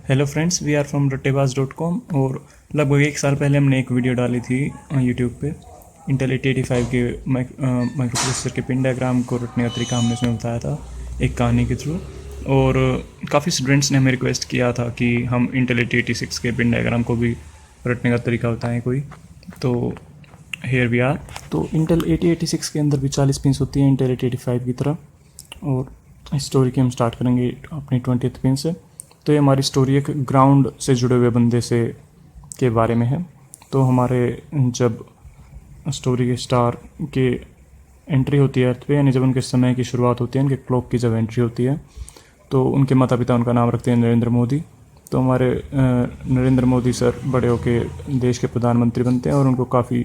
Hello friends, we are from रट्टेबाज.com। और लगभग एक साल पहले हमने एक वीडियो डाली थी यूट्यूब पे इंटेल 8085 के माइक्रो प्रोसेसर के पिन डायग्राम को रटने का तरीका हमने उसमें बताया था एक कहानी के थ्रू। और काफ़ी स्टूडेंट्स ने हमें रिक्वेस्ट किया था कि हम इंटेल 8086 के पिन डायग्राम को भी रटने का तरीका बताएं कोई। तो हेयर वी आर। तो इंटेल 8086 के अंदर भी 40 पिन्स होती हैं इंटेल 8085 की तरह। और इस स्टोरी की हम स्टार्ट करेंगे अपनी 20th पिन से। तो ये हमारी स्टोरी एक ग्राउंड से जुड़े हुए बंदे से के बारे में है। तो हमारे जब स्टोरी के स्टार के एंट्री होती है अर्थ पे, यानी जब उनके समय की शुरुआत होती है, उनके क्लॉक की जब एंट्री होती है, तो उनके माता पिता उनका नाम रखते हैं नरेंद्र मोदी। तो हमारे नरेंद्र मोदी सर बड़े होके देश के प्रधानमंत्री बनते हैं और उनको काफ़ी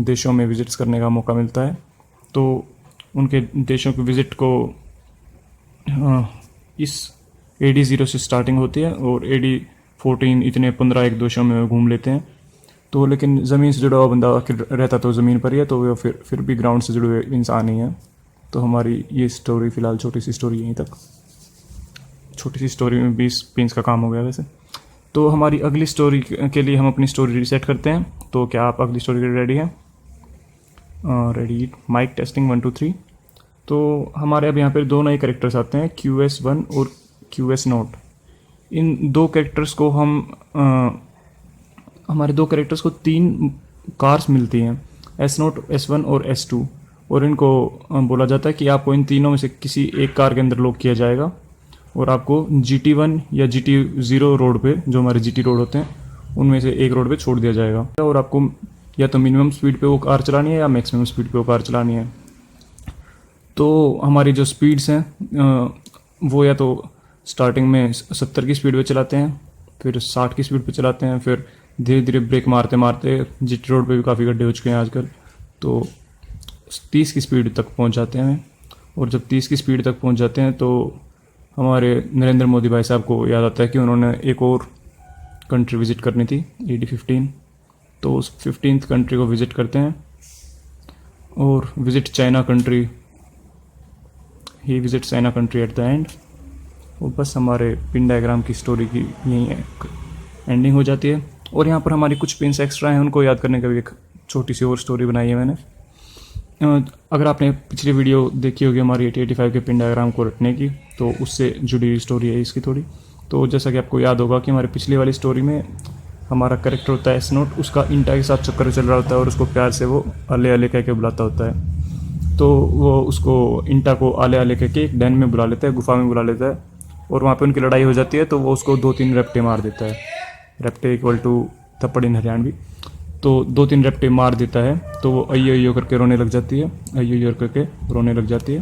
देशों में विजिट्स करने का मौका मिलता है। तो उनके देशों की विज़िट को इस AD0 से स्टार्टिंग होती है और AD14 इतने 15 एक देशों में घूम लेते हैं। तो लेकिन ज़मीन से जुड़ा हुआ बंदा आखिर रहता तो ज़मीन पर ही है, तो वो फिर भी ग्राउंड से जुड़े हुए इंसान ही है। तो हमारी ये स्टोरी फ़िलहाल छोटी सी स्टोरी यहीं तक। छोटी सी स्टोरी में 20 पिंस का काम हो गया वैसे। तो हमारी अगली स्टोरी के लिए हम अपनी स्टोरी रीसेट करते हैं। तो क्या आप अगली स्टोरी के लिए रेडी हैं? Ready, mic testing 1 2 3। तो हमारे अब यहाँ पर दो नए कैरेक्टर्स आते हैं, QS1 और QS0। इन दो कैरेक्टर्स को हमारे दो कैरेक्टर्स को 3 कार्स मिलती हैं, S0, S1 और S2। और इनको बोला जाता है कि आपको इन तीनों में से किसी एक कार के अंदर लॉक किया जाएगा और आपको GT1 या GT0 रोड पे, जो हमारे GT रोड होते हैं, उनमें से एक रोड पे छोड़ दिया जाएगा। और आपको या तो मिनिमम स्पीड पे वो कार चलानी है या मैक्सिमम स्पीड पे वो कार चलानी है। तो हमारी जो स्पीड्स हैं वो या तो स्टार्टिंग में 70 की स्पीड पे चलाते हैं, फिर 60 की स्पीड पे चलाते हैं, फिर धीरे धीरे ब्रेक मारते मारते GT रोड पे भी काफ़ी गड्ढे हो चुके हैं आजकल, तो 30 की स्पीड तक पहुंच जाते हैं। और जब 30 की स्पीड तक पहुंच जाते हैं तो हमारे नरेंद्र मोदी भाई साहब को याद आता है कि उन्होंने एक और कंट्री विज़िट करनी थी, AD15। तो उस 15th कंट्री को विज़िट करते हैं और visit China country, he visit China country at the end. और बस हमारे पिन डायग्राम की स्टोरी की यहीं एंडिंग हो जाती है। और यहाँ पर हमारी कुछ पिन्स एक्स्ट्रा हैं, उनको याद करने का भी एक छोटी सी और स्टोरी बनाई है मैंने। अगर आपने पिछली वीडियो देखी होगी हमारी 8085 के पिन डायग्राम को रटने की, तो उससे जुड़ी हुई स्टोरी है इसकी थोड़ी। तो जैसा कि आपको याद होगा कि हमारी पिछली वाली स्टोरी में हमारा कैरेक्टर होता है S0, उसका इंटा के साथ चक्कर चल रहा होता है और उसको प्यार से वो अले अले कह के बुलाता होता है। तो वो उसको इंटा को आले आले कह के एक डैन में बुला लेता है, गुफा में बुला लेता है, और वहाँ पे उनकी लड़ाई हो जाती है। तो वो उसको 2-3 रैप्टे मार देता है। रैप्टे इक्वल टू थप्पड़ इन हरियाणवी। तो 2-3 रैप्टे मार देता है, तो वो अयो करके रोने लग जाती है, अयो करके रोने लग जाती है।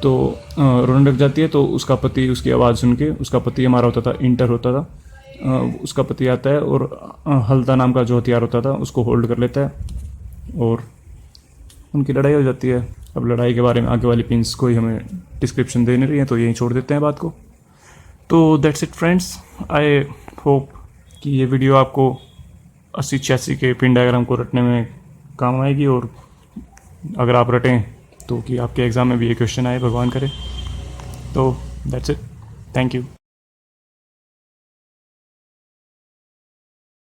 तो रोने लग जाती है तो उसका पति, उसकी आवाज़ सुन के, उसका पति हमारा होता था इंटर होता था, उसका पति आता है और हल्दा नाम का जो हथियार होता था उसको होल्ड कर लेता है और उनकी लड़ाई हो जाती है। अब लड़ाई के बारे में आगे वाली पिंस कोई हमें डिस्क्रिप्शन दे नहीं रही है, तो यहीं छोड़ देते हैं बात को। तो that's it friends, I hope कि ये वीडियो आपको 8086 के पिन डायग्राम को रटने में काम आएगी, और अगर आप रटें तो कि आपके एग्ज़ाम में भी ये क्वेश्चन आए, भगवान करे। तो दैट्स इट, थैंक यू।